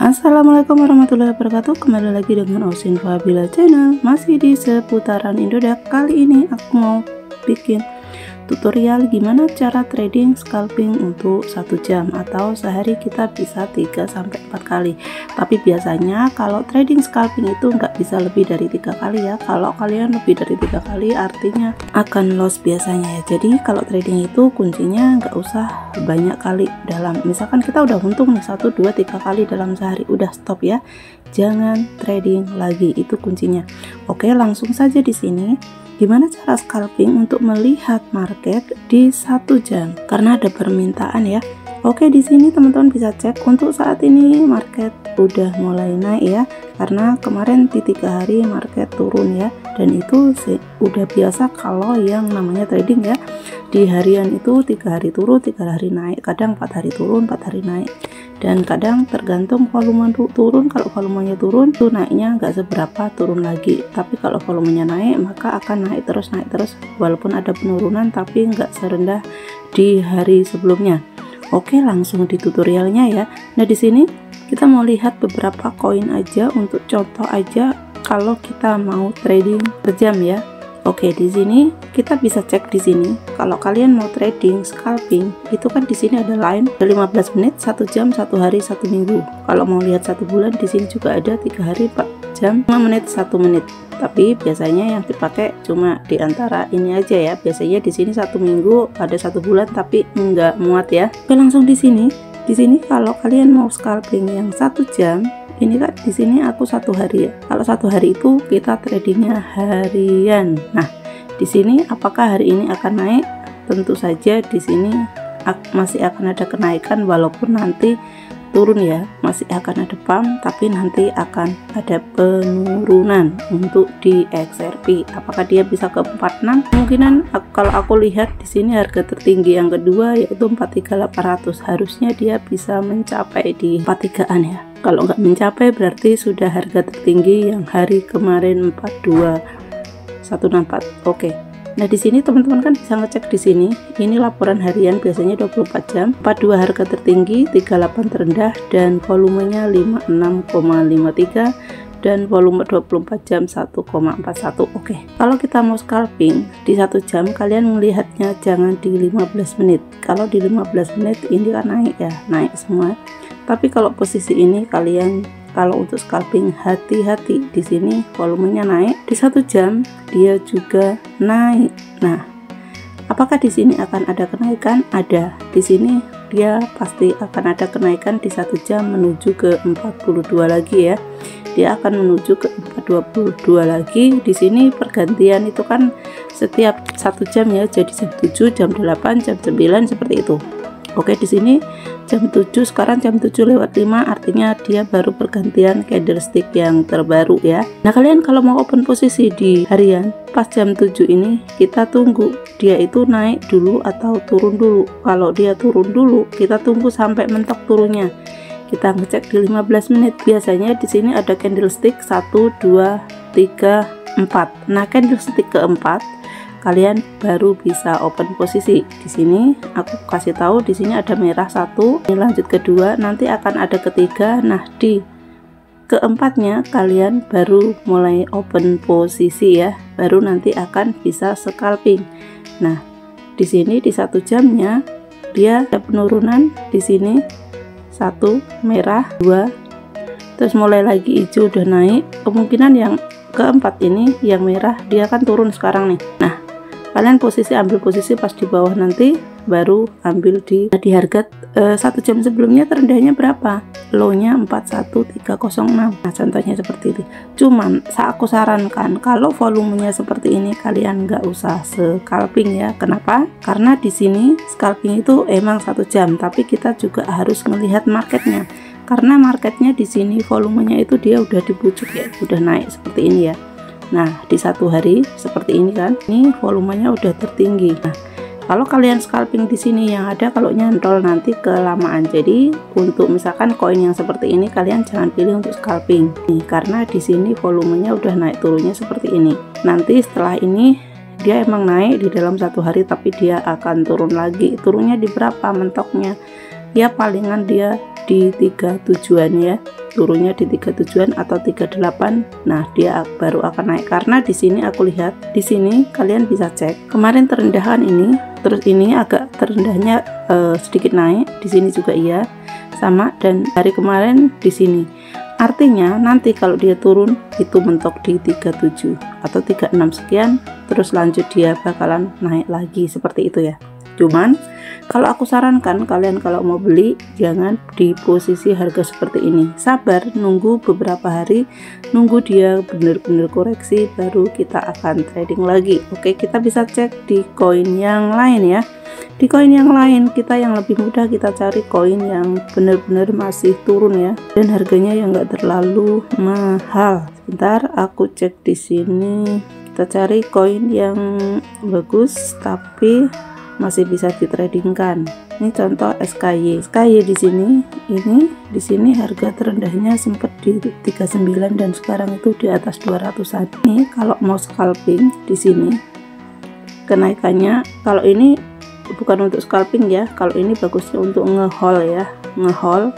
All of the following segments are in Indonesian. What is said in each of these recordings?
Assalamualaikum warahmatullahi wabarakatuh. Kembali lagi dengan Ausin Fabila Channel. Masih di seputaran Indodax. Kali ini aku mau bikin tutorial gimana cara trading scalping untuk 1 jam atau sehari kita bisa 3-4 kali. Tapi biasanya kalau trading scalping itu nggak bisa lebih dari 3 kali ya. Kalau kalian lebih dari 3 kali artinya akan loss biasanya ya. Jadi kalau trading itu kuncinya nggak usah banyak kali dalam, misalkan kita udah untung nih 1, 2, 3 kali dalam sehari, udah stop ya, jangan trading lagi, itu kuncinya. Oke, langsung saja di sini gimana cara scalping untuk melihat market di 1 jam karena ada permintaan ya. Oke, di sini teman-teman bisa cek untuk saat ini market udah mulai naik ya, karena kemarin di 3 hari market turun ya, dan itu udah biasa kalau yang namanya trading ya. Di harian itu 3 hari turun, 3 hari naik, kadang 4 hari turun, 4 hari naik, dan kadang tergantung volume turun. Kalau volumenya turun tuh naiknya nggak seberapa, turun lagi. Tapi kalau volumenya naik maka akan naik terus walaupun ada penurunan tapi nggak serendah di hari sebelumnya. Oke, langsung di tutorialnya ya. Nah, di sini kita mau lihat beberapa koin aja untuk contoh aja kalau kita mau trading per jam ya. Oke, di sini kita bisa cek di sini. Kalau kalian mau trading scalping, itu kan di sini ada line 15 menit, 1 jam, 1 hari, 1 minggu. Kalau mau lihat 1 bulan, di sini juga ada 3 hari, 4 jam, 5 menit, 1 menit. Tapi biasanya yang dipakai cuma di antara ini aja ya. Biasanya di sini 1 minggu, ada 1 bulan, tapi nggak muat ya. Oke, langsung di sini. Di sini kalau kalian mau scalping yang 1 jam, ini kan di sini aku 1 hari ya. Kalau 1 hari itu kita tradingnya harian. Nah, di sini apakah hari ini akan naik? Tentu saja di sini masih akan ada kenaikan walaupun nanti turun ya, masih akan ada pump, tapi nanti akan ada penurunan untuk di XRP. Apakah dia bisa ke 46? Kemungkinan kalau aku lihat di sini harga tertinggi yang kedua yaitu 43.800, harusnya dia bisa mencapai di 43-an ya. Kalau nggak mencapai berarti sudah harga tertinggi yang hari kemarin 42.164. Oke. Nah, di sini teman-teman kan bisa ngecek di sini. Ini laporan harian biasanya 24 jam, 42 harga tertinggi, 38 terendah, dan volumenya 56,53 dan volume 24 jam 1,41. Oke. Kalau kita mau scalping di 1 jam, kalian melihatnya jangan di 15 menit. Kalau di 15 menit ini kan naik ya, naik semua. Tapi kalau posisi ini kalian kalau untuk scalping hati-hati, di sini volumenya naik, di 1 jam dia juga naik. Nah, apakah di sini akan ada kenaikan? Ada. Di sini dia pasti akan ada kenaikan di 1 jam menuju ke 42 lagi ya. Dia akan menuju ke 422 lagi. Di sini pergantian itu kan setiap 1 jam ya, jadi jam 7, jam 8, jam 9 seperti itu. Oke, di sini jam 7, sekarang jam 7:05, artinya dia baru pergantian candlestick yang terbaru ya. Nah, kalian kalau mau open posisi di harian pas jam 7 ini, kita tunggu dia itu naik dulu atau turun dulu. Kalau dia turun dulu, kita tunggu sampai mentok turunnya. Kita ngecek di 15 menit. Biasanya di sini ada candlestick 1, 2, 3, 4. Nah, candlestick keempat kalian baru bisa open posisi. Di sini aku kasih tahu, di sini ada merah 1, ini lanjut kedua, nanti akan ada ketiga. Nah, di keempatnya kalian baru mulai open posisi ya, baru nanti akan bisa scalping. Nah, di sini di 1 jamnya dia ada penurunan, di sini 1 merah, 2, terus mulai lagi hijau udah naik. Kemungkinan yang keempat ini yang merah dia akan turun sekarang nih. Nah, kalian ambil posisi pas di bawah, nanti baru ambil di harga 1 jam sebelumnya terendahnya berapa, low-nya 41306. Nah, contohnya seperti itu. Cuman aku sarankan kalau volumenya seperti ini kalian nggak usah scalping ya. Kenapa? Karena di sini scalping itu emang 1 jam, tapi kita juga harus melihat marketnya. Karena marketnya di sini volumenya itu dia udah di pucuk ya, udah naik seperti ini ya. Nah, di 1 hari seperti ini kan, ini volumenya udah tertinggi. Nah, kalau kalian scalping di sini yang ada kalau nyantol nanti kelamaan. Jadi untuk misalkan koin yang seperti ini kalian jangan pilih untuk scalping nih, karena di sini volumenya udah naik turunnya seperti ini. Nanti setelah ini dia emang naik di dalam 1 hari, tapi dia akan turun lagi. Turunnya di berapa mentoknya? Ya palingan dia di 37-an ya. turunnya di 37-an atau 38. Nah, dia baru akan naik. Karena di sini aku lihat, di sini kalian bisa cek. Kemarin terendahan ini, terus ini agak terendahnya sedikit naik. Di sini juga iya, sama, dan hari kemarin di sini. Artinya nanti kalau dia turun itu mentok di 37 atau 36 sekian, terus lanjut dia bakalan naik lagi seperti itu ya. Cuman kalau aku sarankan kalian kalau mau beli jangan di posisi harga seperti ini, sabar nunggu beberapa hari, nunggu dia benar-benar koreksi baru kita akan trading lagi. Oke, kita bisa cek di koin yang lain ya. Di koin yang lain kita yang lebih mudah, kita cari koin yang benar-benar masih turun ya, dan harganya yang enggak terlalu mahal. Sebentar aku cek di sini. Kita cari koin yang bagus tapi masih bisa ditradingkan. Ini contoh SKY. SKY di sini, ini di sini harga terendahnya sempat di 39 dan sekarang itu di atas 200-an. Ini kalau mau scalping di sini kenaikannya, kalau ini bukan untuk scalping ya, kalau ini bagusnya untuk nge-haul ya, nge-haul.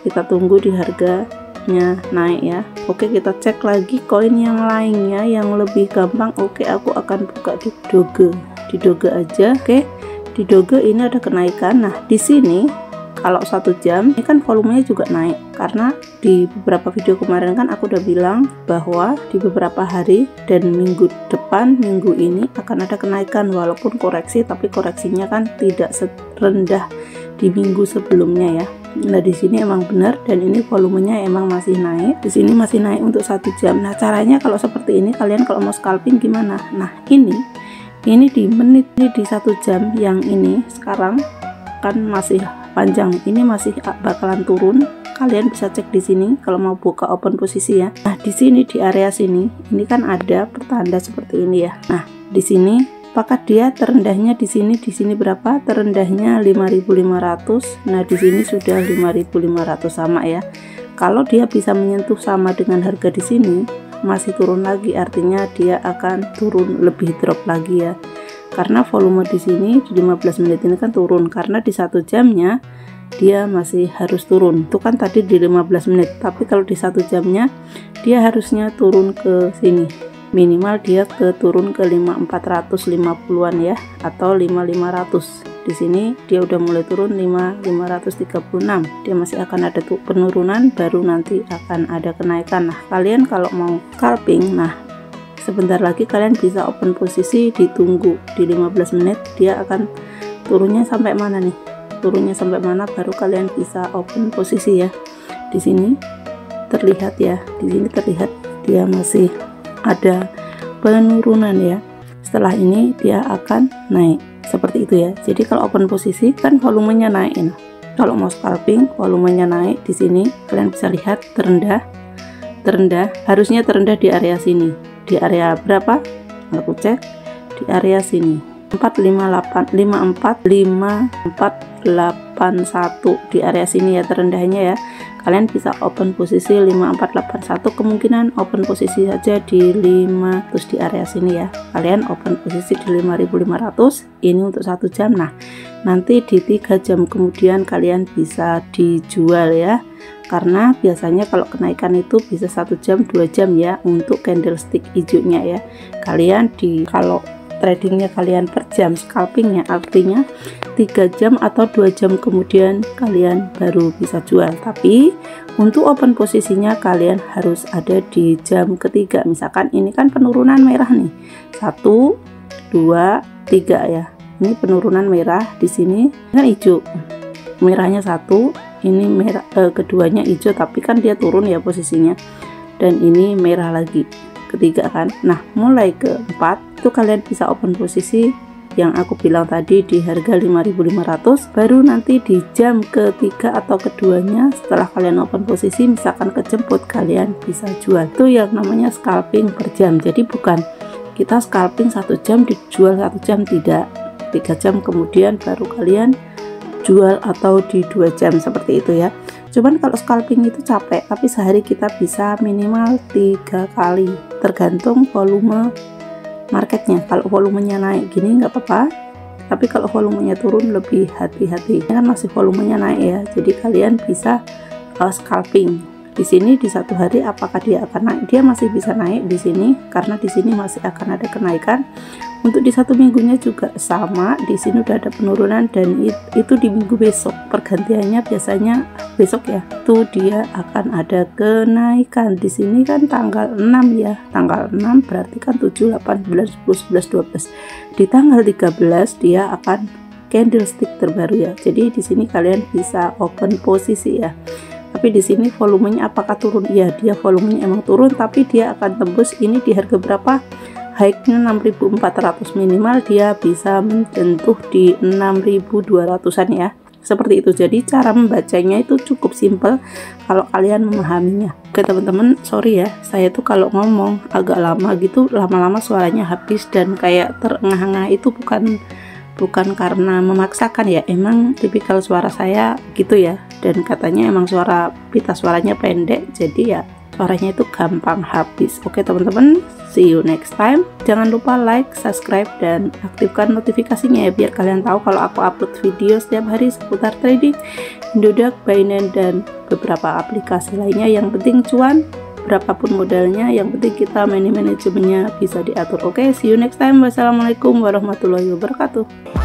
Kita tunggu di harganya naik ya. Oke, kita cek lagi koin yang lainnya yang lebih gampang. Oke, aku akan buka di Doge. Di Doge aja. Oke, di Doge ini ada kenaikan. Nah, di sini kalau 1 jam ini kan volumenya juga naik, karena di beberapa video kemarin kan aku udah bilang bahwa di beberapa hari dan minggu depan, minggu ini akan ada kenaikan walaupun koreksi, tapi koreksinya kan tidak serendah di minggu sebelumnya ya. Nah, di sini emang benar, dan ini volumenya emang masih naik. Di sini masih naik untuk 1 jam. Nah, caranya kalau seperti ini, kalian kalau mau scalping gimana? Nah, ini di menit, ini di 1 jam yang ini sekarang kan masih panjang, ini masih bakalan turun. Kalian bisa cek di sini kalau mau buka open posisi ya. Nah, di sini di area sini ini kan ada pertanda seperti ini ya. Nah, di sini apakah dia terendahnya di sini berapa? Terendahnya 5.500. Nah, di sini sudah 5.500 sama ya. Kalau dia bisa menyentuh sama dengan harga di sini, masih turun lagi, artinya dia akan turun lebih drop lagi ya. Karena volume di sini di 15 menit ini kan turun, karena di 1 jamnya dia masih harus turun. Itu kan tadi di 15 menit, tapi kalau di 1 jamnya dia harusnya turun ke sini. Minimal dia turun ke 5450-an ya, atau 5500. Di sini dia udah mulai turun 5536. Dia masih akan ada tuh penurunan, baru nanti akan ada kenaikan. Nah, kalian kalau mau scalping, nah sebentar lagi kalian bisa open posisi, ditunggu di 15 menit dia akan turunnya sampai mana nih, turunnya sampai mana baru kalian bisa open posisi ya. Di sini terlihat ya, di sini terlihat dia masih ada penurunan ya. Setelah ini dia akan naik seperti itu ya. Jadi kalau open posisi kan volumenya naik. Nah, kalau mau scalping volumenya naik, di sini kalian bisa lihat terendah, harusnya terendah di area sini. Di area berapa? Aku cek di area sini 5481 di area sini ya terendahnya ya. Kalian bisa open posisi 5481, kemungkinan open posisi saja di 5, terus di area sini ya kalian open posisi di 5500. ini untuk 1 jam. Nah, nanti di 3 jam kemudian kalian bisa dijual ya, karena biasanya kalau kenaikan itu bisa 1 jam 2 jam ya untuk candlestick hijaunya ya. Kalian kalau tradingnya kalian per jam, scalpingnya artinya 3 jam atau 2 jam kemudian kalian baru bisa jual. Tapi untuk open posisinya kalian harus ada di jam ketiga. Misalkan ini kan penurunan merah nih, 1 2 3 ya, ini penurunan merah, di sini kan hijau, merahnya 1, ini merah, keduanya hijau tapi kan dia turun ya posisinya, dan ini merah lagi ketiga kan. Nah, mulai keempat itu kalian bisa open posisi yang aku bilang tadi di harga 5500, baru nanti di jam ketiga atau keduanya setelah kalian open posisi misalkan kejemput, kalian bisa jual. Itu yang namanya scalping per jam. Jadi bukan kita scalping 1 jam dijual 1 jam, tidak, 3 jam kemudian baru kalian jual atau di 2 jam seperti itu ya. Cuman kalau scalping itu capek, tapi sehari kita bisa minimal 3 kali tergantung volume marketnya. Kalau volumenya naik gini nggak apa-apa, tapi kalau volumenya turun lebih hati-hati. Ini kan masih volumenya naik ya, jadi kalian bisa scalping Di sini di satu hari apakah dia akan naik? Dia masih bisa naik di sini karena di sini masih akan ada kenaikan. Untuk di satu minggunya juga sama, di sini udah ada penurunan dan itu di minggu besok. Pergantiannya biasanya besok ya. Itu dia akan ada kenaikan. Di sini kan tanggal 6 ya. Tanggal 6 berarti kan 7, 8, 9, 10, 11, 12. Di tanggal 13 dia akan candlestick terbaru ya. Jadi di sini kalian bisa open posisi ya. Tapi di sini volumenya apakah turun? Ya, dia volumenya emang turun, tapi dia akan tembus ini di harga berapa? High-nya 6.400, minimal dia bisa menyentuh di 6.200-an ya. Seperti itu. Jadi cara membacanya itu cukup simpel kalau kalian memahaminya. Oke teman-teman, sorry ya, saya tuh kalau ngomong agak lama gitu, lama-lama suaranya habis dan kayak terengah-engah. Itu bukan karena memaksakan ya, emang tipikal suara saya gitu ya, dan katanya emang pita suaranya pendek, jadi ya suaranya itu gampang habis. Oke teman-teman, see you next time. Jangan lupa like, subscribe, dan aktifkan notifikasinya ya, biar kalian tahu kalau aku upload video setiap hari seputar trading, Indodax, Binance, dan beberapa aplikasi lainnya. Yang penting cuan, berapapun modalnya, yang penting kita manajemennya bisa diatur. Oke, see you next time. Wassalamualaikum warahmatullahi wabarakatuh.